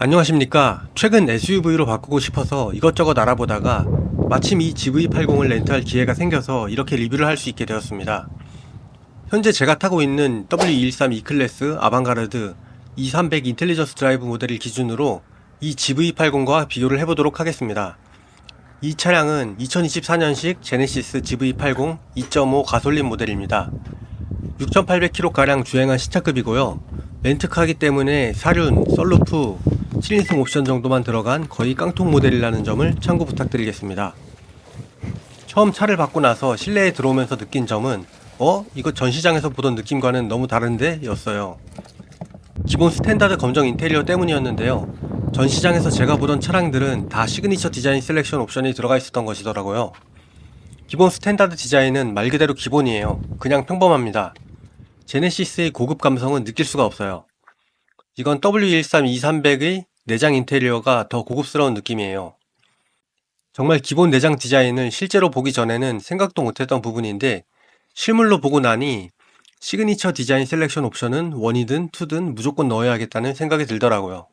안녕하십니까. 최근 SUV로 바꾸고 싶어서 이것저것 알아보다가 마침 이 GV80을 렌트할 기회가 생겨서 이렇게 리뷰를 할 수 있게 되었습니다. 현재 제가 타고 있는 W213 E클래스 아방가르드 2300 인텔리전스 드라이브 모델을 기준으로 이 GV80과 비교를 해보도록 하겠습니다. 이 차량은 2024년식 제네시스 GV80 2.5 가솔린 모델입니다. 6,800km가량 주행한 시차급이고요. 렌트카이기 때문에 사륜, 썬루프, 7인승 옵션 정도만 들어간 거의 깡통 모델이라는 점을 참고 부탁드리겠습니다. 처음 차를 받고 나서 실내에 들어오면서 느낀 점은 이거 전시장에서 보던 느낌과는 너무 다른데? 였어요. 기본 스탠다드 검정 인테리어 때문이었는데요. 전시장에서 제가 보던 차량들은 다 시그니처 디자인 셀렉션 옵션이 들어가 있었던 것이더라고요. 기본 스탠다드 디자인은 말 그대로 기본이에요. 그냥 평범합니다. 제네시스의 고급 감성은 느낄 수가 없어요. 이건 W113 2300의 내장 인테리어가 더 고급스러운 느낌이에요. 정말 기본 내장 디자인을 실제로 보기 전에는 생각도 못했던 부분인데 실물로 보고 나니 시그니처 디자인 셀렉션 옵션은 1이든 2든 무조건 넣어야겠다는 생각이 들더라고요.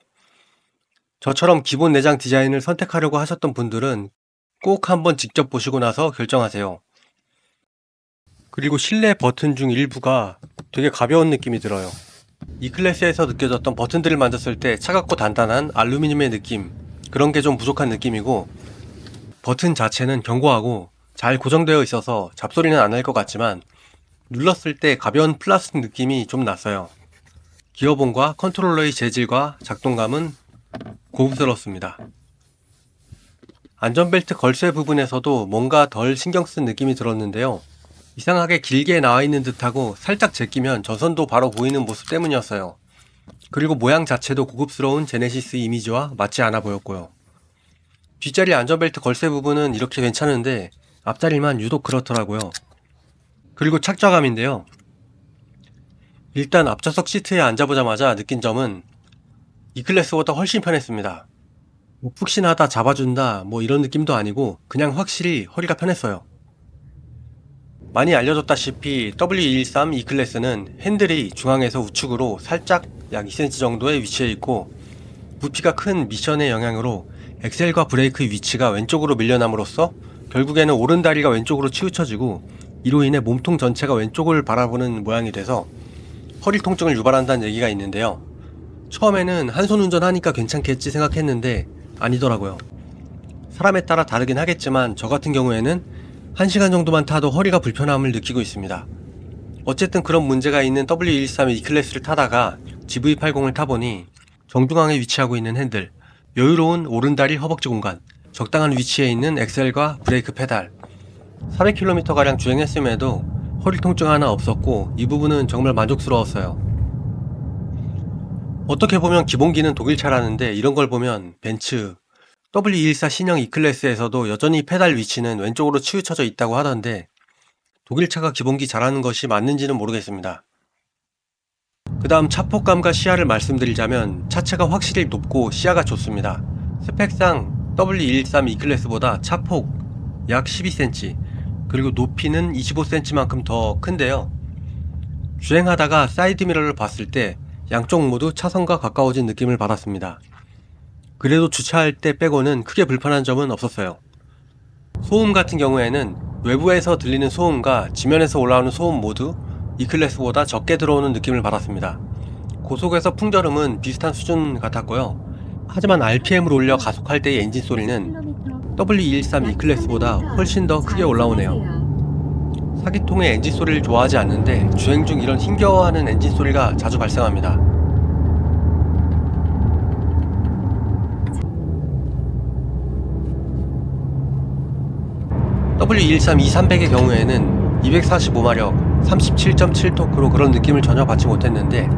저처럼 기본 내장 디자인을 선택하려고 하셨던 분들은 꼭 한번 직접 보시고 나서 결정하세요. 그리고 실내 버튼 중 일부가 되게 가벼운 느낌이 들어요. 이 클래스에서 느껴졌던 버튼들을 만졌을 때 차갑고 단단한 알루미늄의 느낌, 그런 게 좀 부족한 느낌이고, 버튼 자체는 견고하고 잘 고정되어 있어서 잡소리는 안 날 것 같지만 눌렀을 때 가벼운 플라스틱 느낌이 좀 났어요. 기어봉과 컨트롤러의 재질과 작동감은 고급스럽습니다. 안전벨트 걸쇠 부분에서도 뭔가 덜 신경 쓴 느낌이 들었는데요. 이상하게 길게 나와 있는 듯하고 살짝 제끼면 전선도 바로 보이는 모습 때문이었어요. 그리고 모양 자체도 고급스러운 제네시스 이미지와 맞지 않아 보였고요. 뒷자리 안전벨트 걸쇠 부분은 이렇게 괜찮은데 앞자리만 유독 그렇더라고요. 그리고 착좌감인데요. 일단 앞좌석 시트에 앉아보자마자 느낀 점은 E클래스보다 훨씬 편했습니다. 푹신하다 잡아준다 이런 느낌도 아니고 그냥 확실히 허리가 편했어요. 많이 알려졌다시피 W213 E클래스는 핸들이 중앙에서 우측으로 살짝 약 2cm 정도에 위치해 있고 부피가 큰 미션의 영향으로 엑셀과 브레이크의 위치가 왼쪽으로 밀려남으로써 결국에는 오른다리가 왼쪽으로 치우쳐지고 이로 인해 몸통 전체가 왼쪽을 바라보는 모양이 돼서 허리 통증을 유발한다는 얘기가 있는데요. 처음에는 한손 운전하니까 괜찮겠지 생각했는데 아니더라고요. 사람에 따라 다르긴 하겠지만 저 같은 경우에는 1시간 정도만 타도 허리가 불편함을 느끼고 있습니다. 어쨌든 그런 문제가 있는 W113 E클래스를 타다가 GV80을 타보니 정중앙에 위치하고 있는 핸들, 여유로운 오른다리 허벅지 공간, 적당한 위치에 있는 엑셀과 브레이크 페달, 400km가량 주행했음에도 허리 통증 하나 없었고 이 부분은 정말 만족스러웠어요. 어떻게 보면 기본기는 독일차라는데 이런 걸 보면 벤츠, W214 신형 E클래스에서도 여전히 페달 위치는 왼쪽으로 치우쳐져 있다고 하던데 독일차가 기본기 잘하는 것이 맞는지는 모르겠습니다. 그 다음 차폭감과 시야를 말씀드리자면 차체가 확실히 높고 시야가 좋습니다. 스펙상 W213 E클래스보다 차폭 약 12cm 그리고 높이는 25cm만큼 더 큰데요. 주행하다가 사이드미러를 봤을 때 양쪽 모두 차선과 가까워진 느낌을 받았습니다. 그래도 주차할 때 빼고는 크게 불편한 점은 없었어요. 소음 같은 경우에는 외부에서 들리는 소음과 지면에서 올라오는 소음 모두 E클래스보다 적게 들어오는 느낌을 받았습니다. 고속에서 풍절음은 비슷한 수준 같았고요. 하지만 RPM을 올려 가속할 때의 엔진 소리는 W213 E클래스보다 훨씬 더 크게 올라오네요. 사기통의 엔진 소리를 좋아하지 않는데 주행 중 이런 힘겨워하는 엔진 소리가 자주 발생합니다. W113 2300의 경우에는 245마력 37.7토크로 그런 느낌을 전혀 받지 못했는데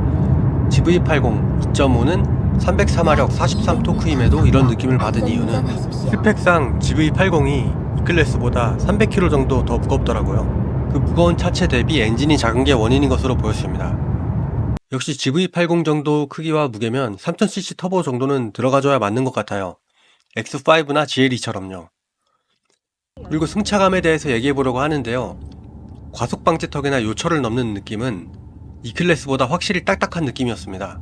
GV80 2.5는 304마력 43토크임에도 이런 느낌을 받은 이유는 스펙상 GV80이 E클래스보다 300kg 정도 더 무겁더라고요. 그 무거운 차체 대비 엔진이 작은 게 원인인 것으로 보였습니다. 역시 GV80 정도 크기와 무게면 3000cc 터보 정도는 들어가줘야 맞는 것 같아요. X5나 GLE처럼요. 그리고 승차감에 대해서 얘기해보려고 하는데요. 과속 방지턱이나 요철을 넘는 느낌은 E클래스보다 확실히 딱딱한 느낌이었습니다.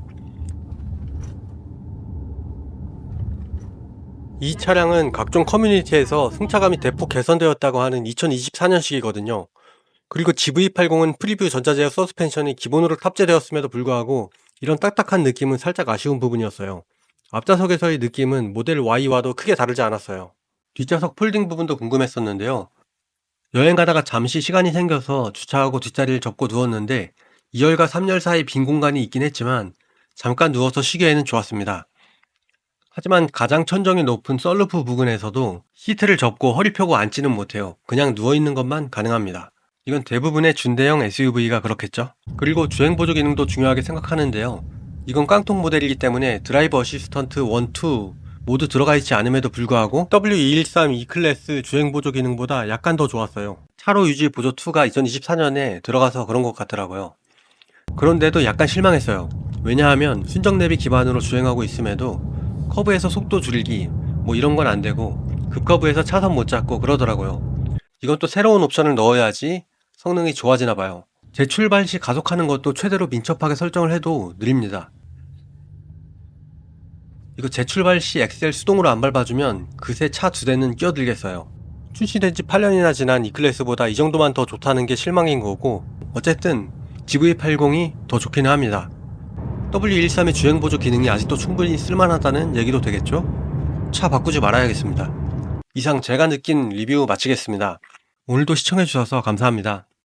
이 차량은 각종 커뮤니티에서 승차감이 대폭 개선되었다고 하는 2024년식이거든요. 그리고 GV80은 프리뷰 전자제어 서스펜션이 기본으로 탑재되었음에도 불구하고 이런 딱딱한 느낌은 살짝 아쉬운 부분이었어요. 앞좌석에서의 느낌은 모델 Y와도 크게 다르지 않았어요. 뒷좌석 폴딩 부분도 궁금했었는데요. 여행 가다가 잠시 시간이 생겨서 주차하고 뒷자리를 접고 누웠는데 2열과 3열 사이 빈 공간이 있긴 했지만 잠깐 누워서 쉬기에는 좋았습니다. 하지만 가장 천정이 높은 썬루프 부근에서도 시트를 접고 허리 펴고 앉지는 못해요. 그냥 누워있는 것만 가능합니다. 이건 대부분의 준대형 SUV가 그렇겠죠? 그리고 주행보조 기능도 중요하게 생각하는데요. 이건 깡통 모델이기 때문에 드라이브 어시스턴트 1, 2 모두 들어가 있지 않음에도 불구하고 W213 E클래스 주행보조 기능보다 약간 더 좋았어요. 차로 유지 보조 2가 2024년에 들어가서 그런 것 같더라고요. 그런데도 약간 실망했어요. 왜냐하면 순정 내비 기반으로 주행하고 있음에도 커브에서 속도 줄이기 뭐 이런 건 안 되고 급커브에서 차선 못 잡고 그러더라고요. 이건 또 새로운 옵션을 넣어야지 성능이 좋아지나 봐요. 재출발 시 가속하는 것도 최대로 민첩하게 설정을 해도 느립니다. 이거 재출발 시 엑셀 수동으로 안 밟아주면 그새 차 두 대는 끼어들겠어요. 출시된 지 8년이나 지난 E클래스보다 이 정도만 더 좋다는 게 실망인 거고, 어쨌든 GV80이 더 좋기는 합니다. W113의 주행보조 기능이 아직도 충분히 쓸만하다는 얘기도 되겠죠? 차 바꾸지 말아야겠습니다. 이상 제가 느낀 리뷰 마치겠습니다. 오늘도 시청해주셔서 감사합니다.